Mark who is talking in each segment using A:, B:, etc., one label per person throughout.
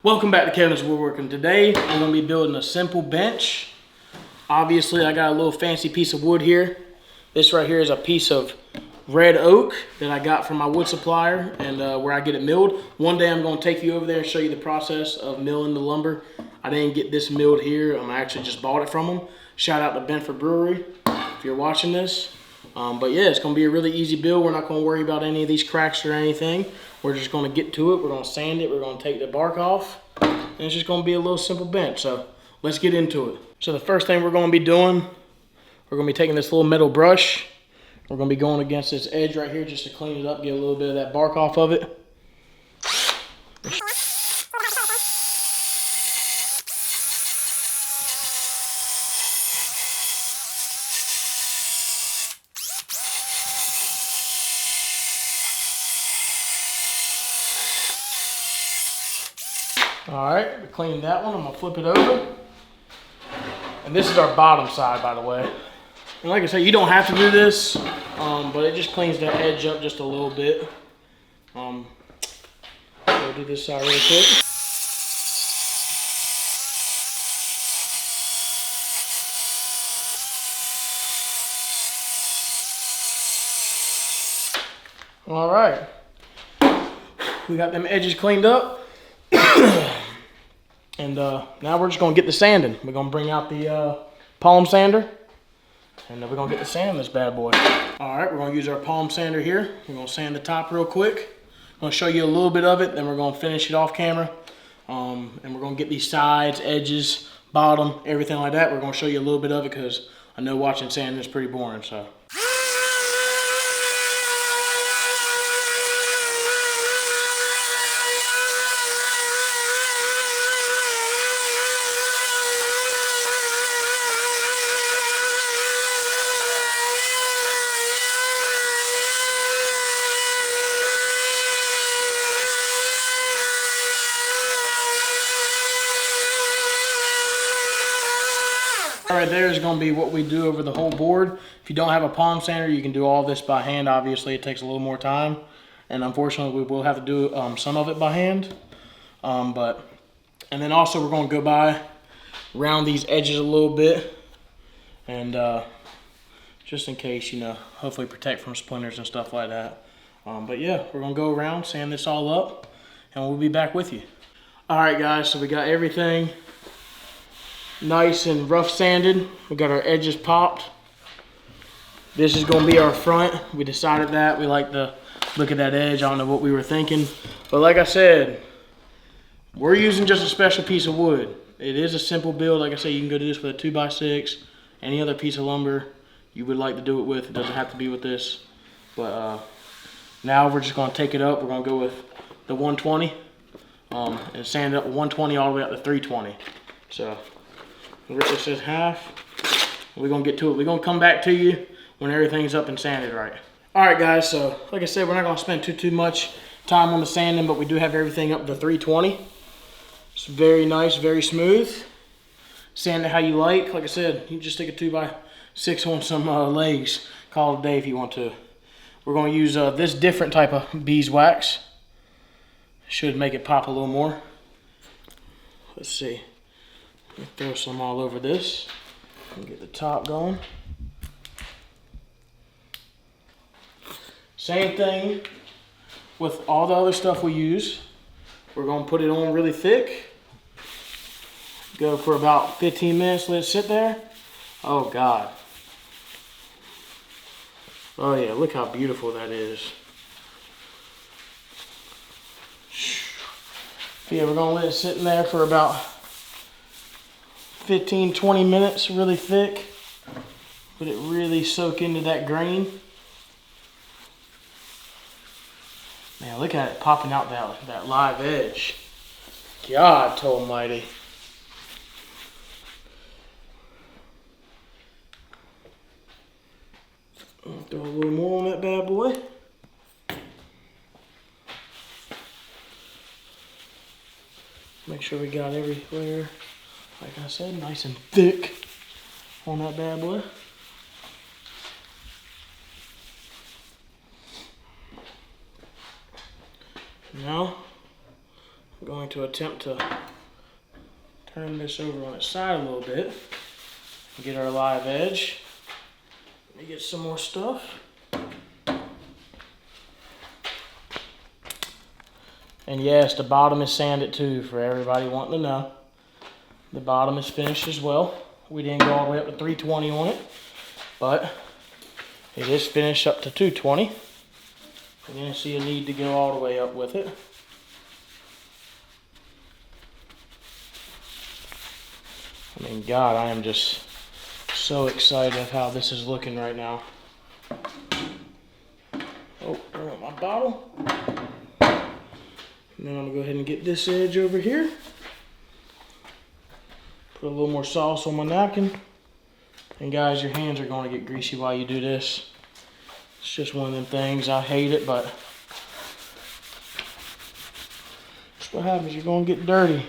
A: Welcome back to Kevin's Woodworking. Today I'm going to be building a simple bench. Obviously I got a little fancy piece of wood here. This right here is a piece of red oak that I got from my wood supplier and where I get it milled. One day I'm going to take you over there and show you the process of milling the lumber. I didn't get this milled here. I actually just bought it from them. Shout out to Benford Brewery if you're watching this. But yeah, it's going to be a really easy build. We're not going to worry about any of these cracks or anything. We're just going to get to it. We're going to sand it. We're going to take the bark off. And it's just going to be a little simple bench. So let's get into it. So the first thing we're going to be doing, we're going to be taking this little metal brush. We're going to be going against this edge right here just to clean it up, get a little bit of that bark off of it. All right, we cleaned that one. I'm gonna flip it over. And this is our bottom side, by the way. And like I said, you don't have to do this, but it just cleans that edge up just a little bit. We'll do this side really quick. All right, we got them edges cleaned up. And now we're just going to get the sanding. We're going to bring out the palm sander. And we're going to get the sand in this bad boy. Alright, we're going to use our palm sander here. We're going to sand the top real quick. I'm going to show you a little bit of it. Then we're going to finish it off camera. And we're going to get these sides, edges, bottom, everything like that. We're going to show you a little bit of it because I know watching sanding is pretty boring. So. Right there is going to be what we do over the whole board. If you don't have a palm sander, you can do all this by hand. Obviously, it takes a little more time, and unfortunately, we will have to do some of it by hand. And then also we're going to go by around these edges a little bit, and just in case, you know, hopefully protect from splinters and stuff like that. But yeah, we're going to go around, sand this all up, and we'll be back with you. All right, guys. So we got everything nice and rough sanded. We got our edges popped. This is going to be our front. We decided that. We like the look at that edge. I don't know what we were thinking. But like I said, we're using just a special piece of wood. It is a simple build. Like I said, you can go do this with a 2x6. Any other piece of lumber you would like to do it with. It doesn't have to be with this. But now we're just going to take it up. We're going to go with the 120. And sand it up 120 all the way up to 320. So rip this in half. We're gonna get to it. We're gonna come back to you when everything's up and sanded right. All right, guys. So like I said, we're not gonna spend too much time on the sanding, but we do have everything up to 320. It's very nice, very smooth. Sand it how you like. Like I said, you just stick a 2x6 on some legs. Call it a day if you want to. We're gonna use this different type of beeswax. Should make it pop a little more. Let's see. Throw some all over this and get the top going. Same thing with all the other stuff we use. We're going to put it on really thick. Go for about 15 minutes, let it sit there. Oh God. Oh yeah, look how beautiful that is. Yeah, we're going to let it sit in there for about 15-20 minutes, really thick. Let it really soak into that grain. Man, look at it popping out that live edge. God almighty. Throw a little more on that bad boy. Make sure we got everywhere. Like I said, nice and thick on that bad boy. Now going to attempt to turn this over on its side a little bit and get our live edge. Let me get some more stuff. And yes, the bottom is sanded too, for everybody wanting to know. The bottom is finished as well. We didn't go all the way up to 320 on it, but it is finished up to 220. I didn't see a need to go all the way up with it. I mean, God, I am just so excited of how this is looking right now. Oh, I want my bottle. And then I'm gonna go ahead and get this edge over here. Put a little more sauce on my napkin. And guys, your hands are gonna get greasy while you do this. It's just one of them things. I hate it, but that's what happens. You're gonna get dirty.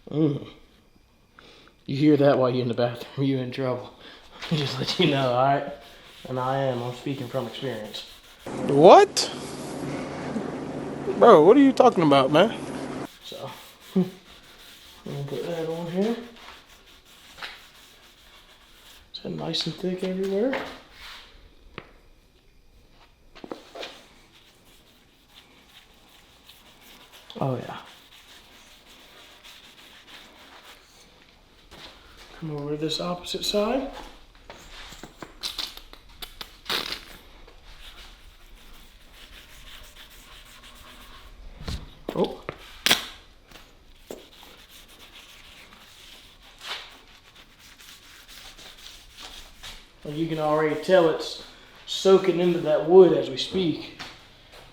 A: You hear that while you're in the bathroom, you're in trouble. Just let you know, alright? And I'm speaking from experience.
B: What? Bro, what are you talking about, man?
A: So, I'm gonna put that on here. Is that nice and thick everywhere? Oh yeah. Come over to this opposite side. Oh. Well, you can already tell it's soaking into that wood as we speak.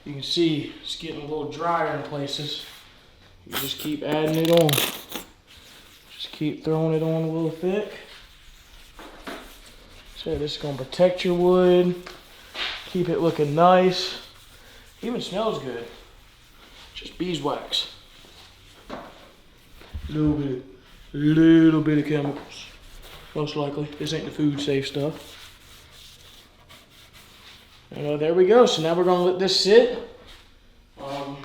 A: You can see it's getting a little drier in places. You just keep adding it on. Just keep throwing it on a little thick. So this is going to protect your wood. Keep it looking nice. Even smells good. Just beeswax. Little bit of chemicals. Most likely. This ain't the food safe stuff. There we go. So now we're going to let this sit. And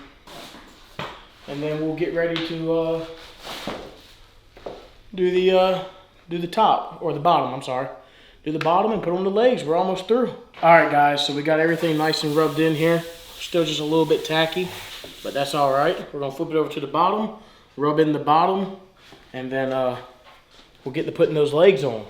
A: then we'll get ready to do the top, or the bottom, I'm sorry. Do the bottom and put on the legs. We're almost through. All right, guys, so we got everything nice and rubbed in here. Still just a little bit tacky, but that's all right. We're gonna flip it over to the bottom, rub in the bottom, and then we'll get to putting those legs on.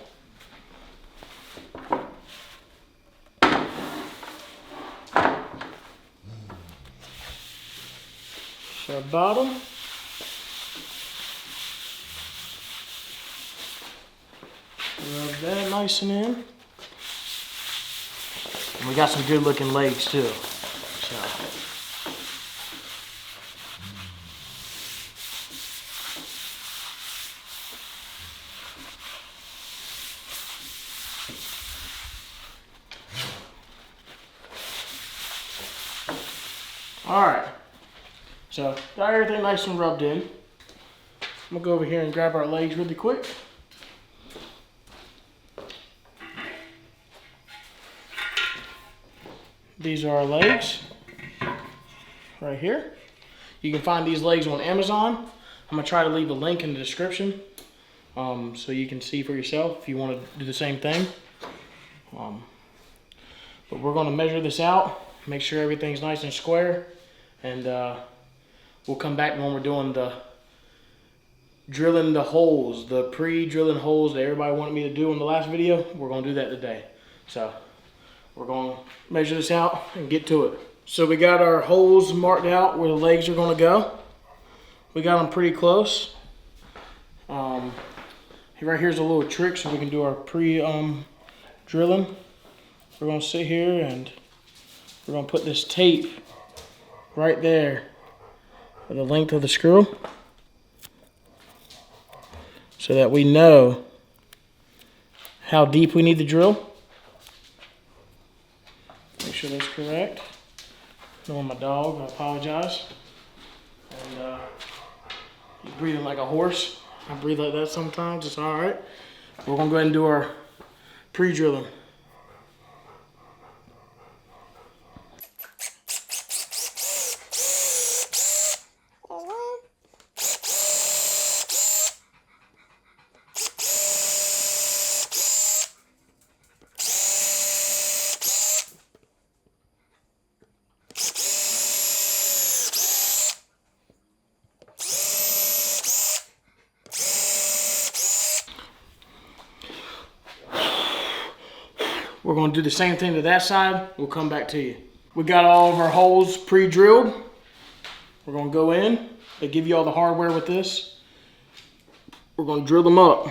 A: So bottom. Rub that nice and in. And we got some good looking legs too. So. All right. So got everything nice and rubbed in. I'm gonna go over here and grab our legs really quick. These are our legs, right here. You can find these legs on Amazon. I'm gonna try to leave a link in the description so you can see for yourself if you want to do the same thing. But we're gonna measure this out, make sure everything's nice and square, and we'll come back when we're doing the drilling the holes, the pre-drilling holes that everybody wanted me to do in the last video. We're gonna do that today. So we're gonna measure this out and get to it. So we got our holes marked out where the legs are gonna go. We got them pretty close. Right here's a little trick so we can do our pre-drilling. We're gonna sit here and we're gonna put this tape right there for the length of the screw so that we know how deep we need to drill. Make sure that's correct. Knowing my dog, I apologize. And he's breathing like a horse. I breathe like that sometimes, it's all right. We're gonna go ahead and do our pre-drilling. We're gonna do the same thing to that side. We'll come back to you. We got all of our holes pre-drilled. We're gonna go in. They give you all the hardware with this. We're gonna drill them up.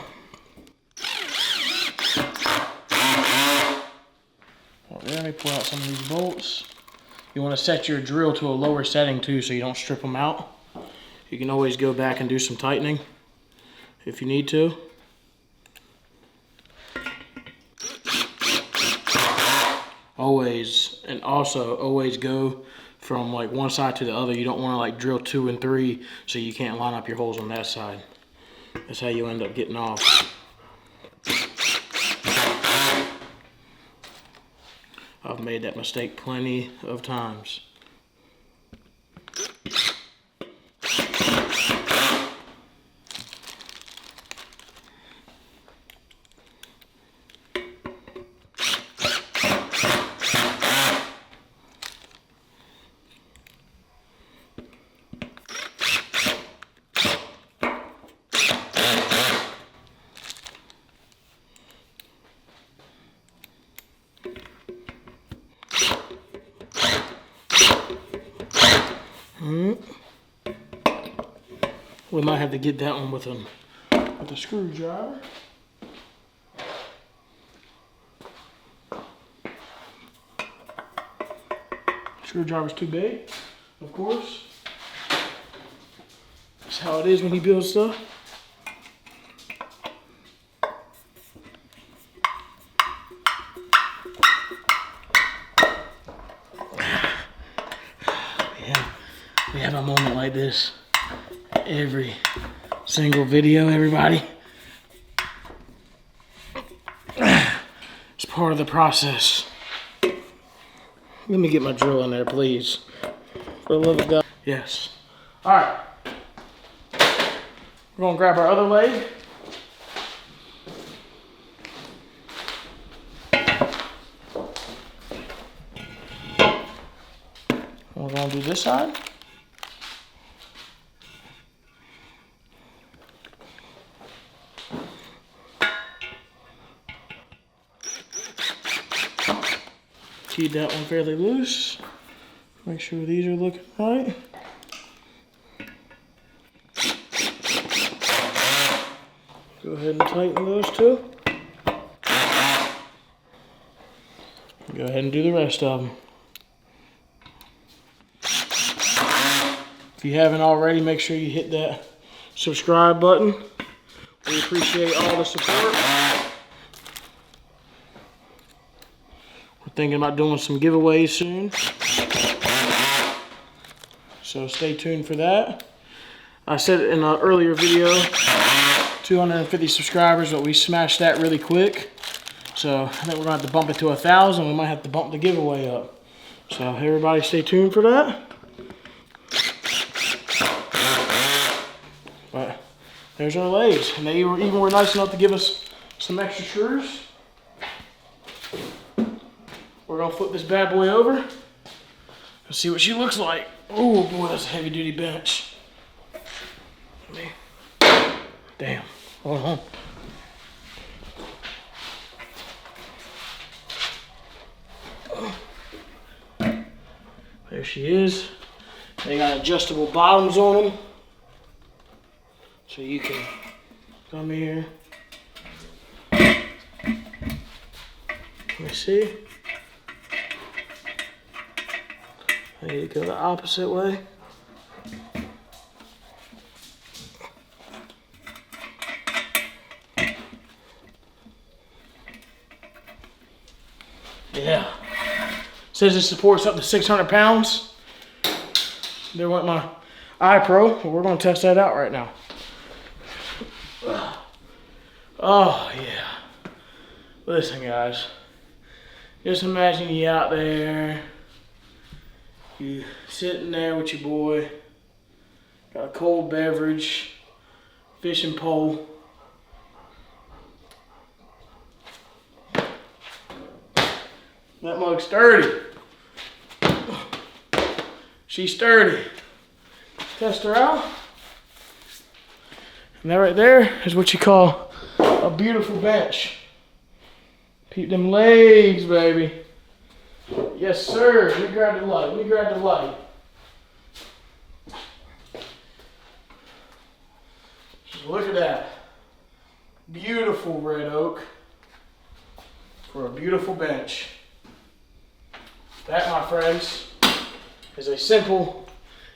A: Let me pull out some of these bolts. You wanna set your drill to a lower setting too so you don't strip them out. You can always go back and do some tightening if you need to. Always, and also always go from like one side to the other. You don't want to like drill 2 and 3 so you can't line up your holes on that side. That's how you end up getting off. I've made that mistake plenty of times. We might have to get that one with a screwdriver. Screwdriver's too big, of course. That's how it is when you build stuff. We have a moment like this every single video, everybody. It's part of the process. Let me get my drill in there, please. For the love of God. Yes. All right. We're gonna grab our other leg. We're gonna do this side. Keep that one fairly loose. Make sure these are looking right. Go ahead and tighten those two. Go ahead and do the rest of them. If you haven't already, make sure you hit that subscribe button. We appreciate all the support. We're thinking about doing some giveaways soon. So stay tuned for that. I said in an earlier video, 250 subscribers, but we smashed that really quick. So I think we're gonna have to bump it to 1,000. We might have to bump the giveaway up. So everybody stay tuned for that. But there's our legs. And they even were nice enough to give us some extra screws. We're gonna flip this bad boy over and see what she looks like. Oh boy, that's a heavy duty bench. Damn, hold on. There she is. They got adjustable bottoms on them. So you can come here. Let me see. I need to go the opposite way. Yeah. Says it supports up to 600 pounds. There went my iPro. We're going to test that out right now. Oh, yeah. Listen, guys. Just imagine you out there. You sitting there with your boy. Got a cold beverage. Fishing pole. That mug's sturdy. She's sturdy. Test her out. And that right there is what you call a beautiful bench. Keep them legs, baby. Yes, sir. Let me grab the light. Let me grab the light. Just look at that. Beautiful red oak for a beautiful bench. That, my friends, is a simple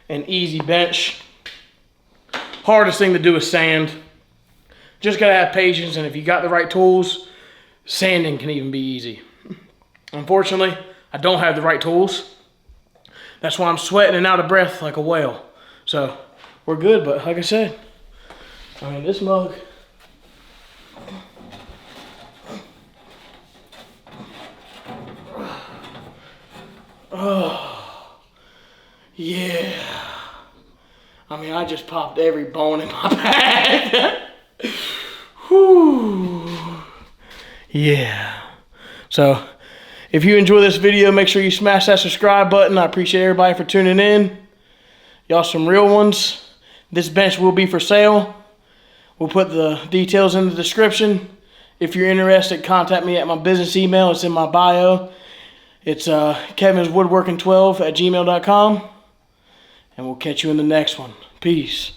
A: and easy bench. Hardest thing to do is sand. Just gotta have patience, and if you got the right tools, sanding can even be easy. Unfortunately, I don't have the right tools. That's why I'm sweating and out of breath like a whale. So, we're good, but like I said, I mean, this mug, oh, yeah. I mean, I just popped every bone in my back. Whew. Yeah. So, if you enjoy this video, make sure you smash that subscribe button. I appreciate everybody for tuning in. Y'all some real ones. This bench will be for sale. We'll put the details in the description. If you're interested, contact me at my business email. It's in my bio. It's kevinswoodworking12@gmail.com. And we'll catch you in the next one. Peace.